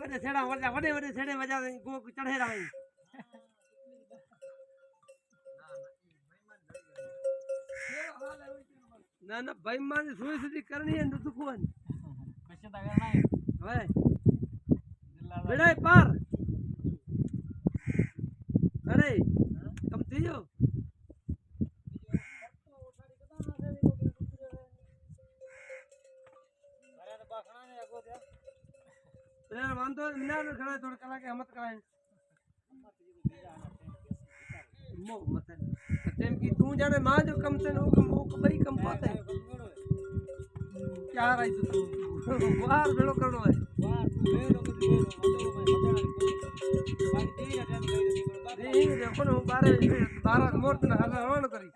बड़े सेड़ा वजा बड़े बड़े सेड़े वजा को चढ़े रहे ना ना बेईमान सुई सुई करनी है दुखवन कुछ तो करना है ओए बेड़े पार अरे कम थियो प्लेयर वांदो मिना खड़ा थोड़ा कला के हमत कराए मो मत टेम की तू जाने मां जो कम से नो बड़ी कम पाते क्या रही तू बाहर बेड़ो करनो है बाहर तू बेड़ो के देखो ना 12 मोर न हलवानो करी